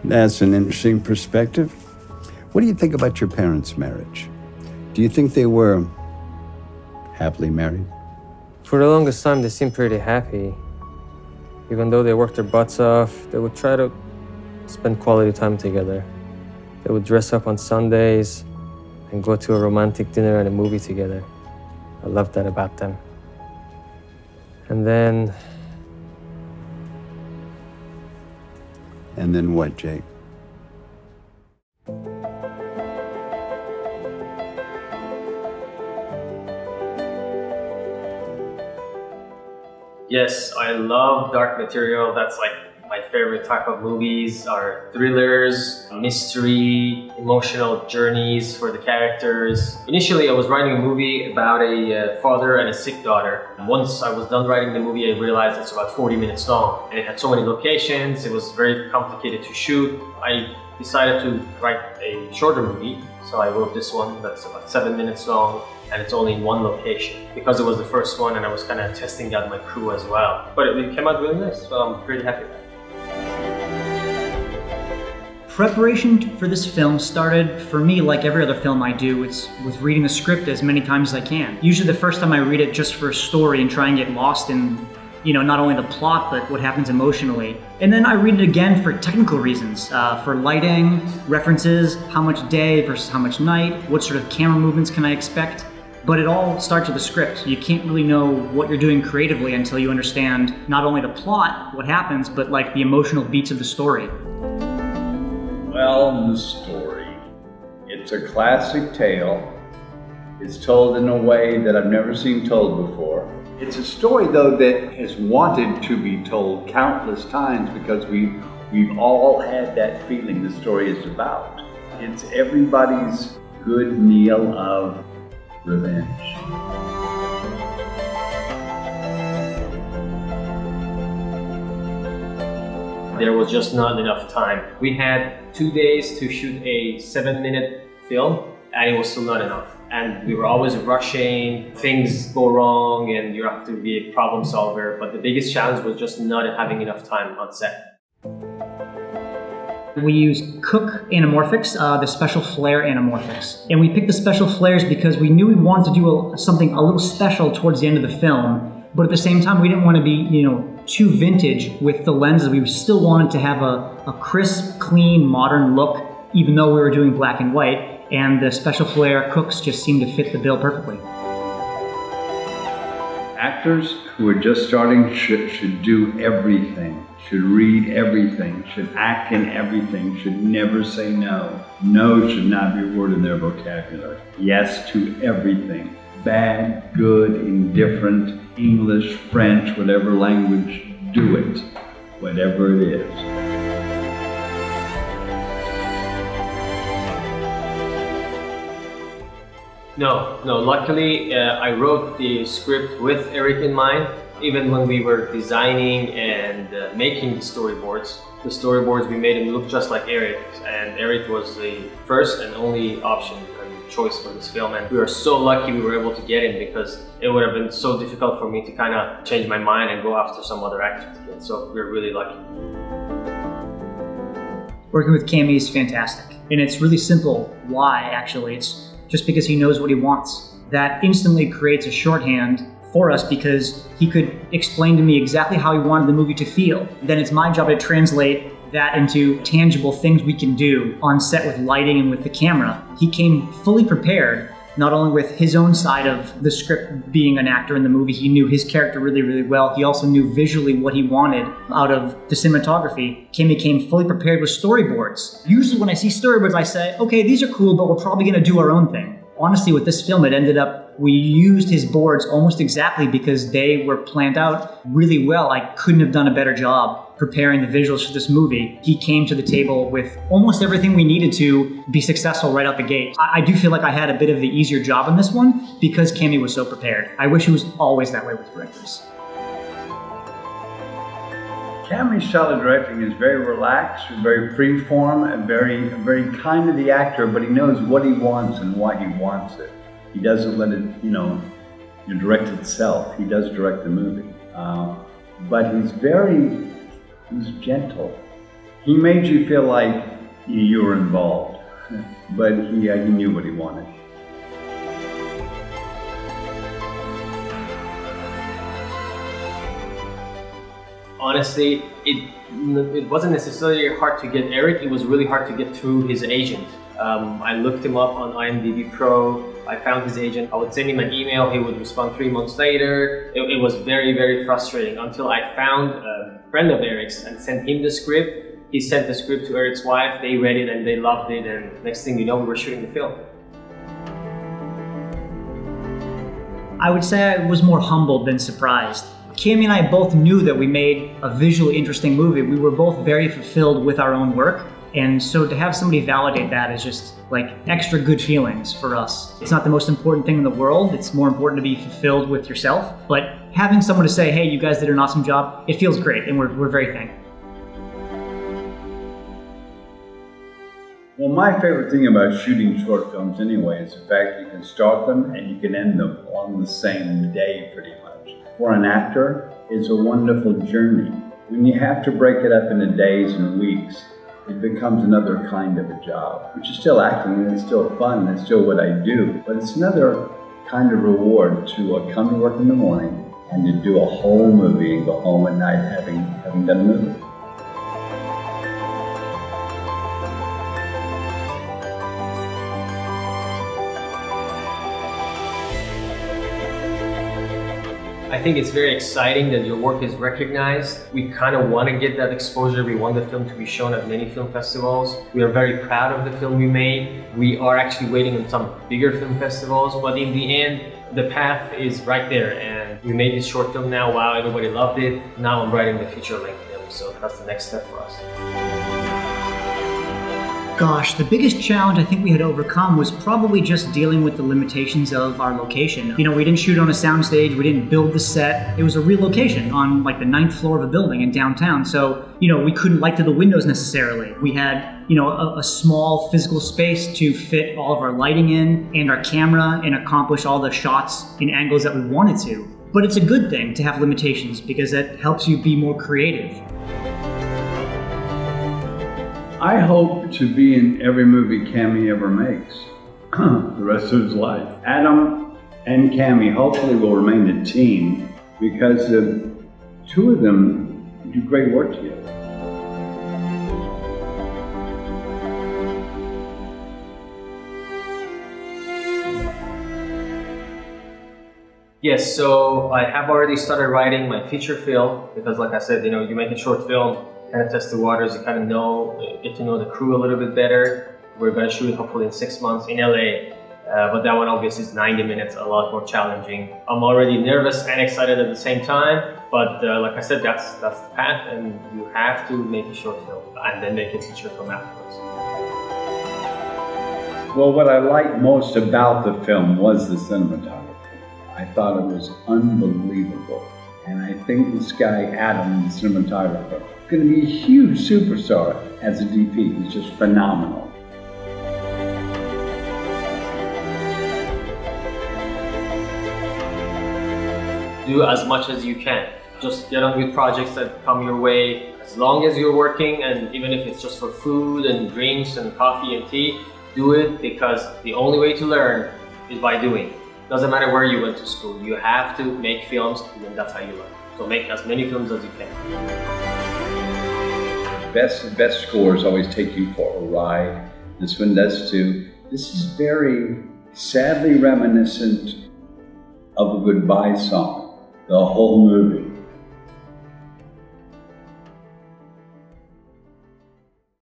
That's an interesting perspective. What do you think about your parents' marriage? Do you think they were happily married? For the longest time, they seemed pretty happy. Even though they worked their butts off, they would try to spend quality time together. They would dress up on Sundays and go to a romantic dinner and a movie together. I loved that about them. And then what, Jake? Yes, I love dark material. That's like my favorite type of movies are thrillers, mystery, emotional journeys for the characters. Initially, I was writing a movie about a father and a sick daughter. Once I was done writing the movie, I realized it's about 40 minutes long. And it had so many locations, it was very complicated to shoot. I decided to write a shorter movie. So I wrote this one that's about 7 minutes long, and it's only in one location because it was the first one and I was kind of testing out my crew as well. But it came out really nice, so I'm pretty happy with it. Preparation for this film started, for me, like every other film I do, it's with reading the script as many times as I can. Usually the first time I read it just for a story and try and get lost in, not only the plot, but what happens emotionally. And then I read it again for technical reasons, for lighting, references, how much day versus how much night, what sort of camera movements can I expect. But it all starts with the script. You can't really know what you're doing creatively until you understand not only the plot, what happens, but like the emotional beats of the story. Well, the story. It's a classic tale. It's told in a way that I've never seen told before. It's a story, though, that has wanted to be told countless times because we've all had that feeling the story is about. It's everybody's good meal of revenge. There was just not enough time. We had 2 days to shoot a 7-minute film, and it was still not enough. And we were always rushing, things go wrong, and you have to be a problem solver. But the biggest challenge was just not having enough time on set. We use Cook anamorphics, the special flare anamorphics. And we picked the special flares because we knew we wanted to do something a little special towards the end of the film. But at the same time, we didn't want to be, too vintage with the lenses. We still wanted to have a crisp, clean, modern look, even though we were doing black and white. And the special flare Cooks just seemed to fit the bill perfectly. Actors who are just starting should do everything, should read everything, should act in everything, should never say no. No should not be a word in their vocabulary. Yes to everything. Bad, good, indifferent, English, French, whatever language, do it, whatever it is. No, luckily I wrote the script with Eric in mind. Even when we were designing and making the storyboards we made him look just like Eric, and Eric was the first and only option and choice for this film, and we were so lucky we were able to get him because it would have been so difficult for me to kind of change my mind and go after some other actor to get, so we're really lucky. Working with Kami is fantastic, and it's really simple why, actually. It's just because he knows what he wants. That instantly creates a shorthand for us because he could explain to me exactly how he wanted the movie to feel. Then it's my job to translate that into tangible things we can do on set with lighting and with the camera. He came fully prepared, not only with his own side of the script, being an actor in the movie. He knew his character really, really well. He also knew visually what he wanted out of the cinematography. Kami came fully prepared with storyboards. Usually when I see storyboards, I say, okay, these are cool, but we're probably gonna do our own thing. Honestly, with this film, it ended up, we used his boards almost exactly because they were planned out really well. I couldn't have done a better job preparing the visuals for this movie. He came to the table with almost everything we needed to be successful right out the gate. I do feel like I had a bit of the easier job on this one because Kami was so prepared. I wish it was always that way with directors. Kami's style of directing is very relaxed, very free-form, and very kind to the actor, but he knows what he wants and why he wants it. He doesn't let it, direct itself. He does direct the movie. But he's gentle. He made you feel like you were involved, but he knew what he wanted. Honestly, it wasn't necessarily hard to get Eric, it was really hard to get through his agent. I looked him up on IMDb Pro, I found his agent, I would send him an email, he would respond 3 months later. It was very, very frustrating until I found a friend of Eric's and sent him the script. He sent the script to Eric's wife, they read it and they loved it, and next thing you know, we were shooting the film. I would say I was more humbled than surprised. Kami and I both knew that we made a visually interesting movie. We were both very fulfilled with our own work. And so to have somebody validate that is just like extra good feelings for us. It's not the most important thing in the world. It's more important to be fulfilled with yourself. But having someone to say, hey, you guys did an awesome job, it feels great. And we're very thankful. Well, my favorite thing about shooting short films anyway is the fact you can start them and you can end them on the same day pretty much. For an actor, it's a wonderful journey. When you have to break it up into days and weeks, it becomes another kind of a job, which is still acting and it's still fun, it's still what I do, but it's another kind of reward to come to work in the morning and to do a whole movie and go home at night having done a movie. I think it's very exciting that your work is recognized. We kind of want to get that exposure. We want the film to be shown at many film festivals. We are very proud of the film we made. We are actually waiting on some bigger film festivals, but in the end, the path is right there. And we made this short film now. Wow, everybody loved it. Now I'm writing the feature-length film, so that's the next step for us. Gosh, the biggest challenge I think we had overcome was probably just dealing with the limitations of our location. You know, we didn't shoot on a soundstage, we didn't build the set. It was a real location on like the 9th floor of a building in downtown. So, you know, we couldn't light to the windows necessarily. We had, you know, a small physical space to fit all of our lighting in and our camera and accomplish all the shots in angles that we wanted to. But it's a good thing to have limitations because that helps you be more creative. I hope to be in every movie Kami ever makes, the rest of his life. Adam and Kami hopefully will remain a team because the two of them do great work together. Yes, so I have already started writing my feature film because like I said, you know, you make a short film, kind of test the waters, you kind of know, get to know the crew a little bit better. We're going to shoot it hopefully in 6 months in LA, but that one obviously is 90 minutes, a lot more challenging. I'm already nervous and excited at the same time, but like I said, that's the path, and you have to make a short film and then make a feature film afterwards. Well, what I liked most about the film was the cinematography. I thought it was unbelievable. And I think this guy, Adam, the cinematographer, is going to be a huge superstar as a DP. He's just phenomenal. Do as much as you can. Just get on with projects that come your way. As long as you're working, and even if it's just for food and drinks and coffee and tea, do it, because the only way to learn is by doing. Doesn't matter where you went to school, you have to make films, and then that's how you learn. So make as many films as you can. Best scores always take you for a ride. This one does too. This is very sadly reminiscent of a goodbye song, the whole movie.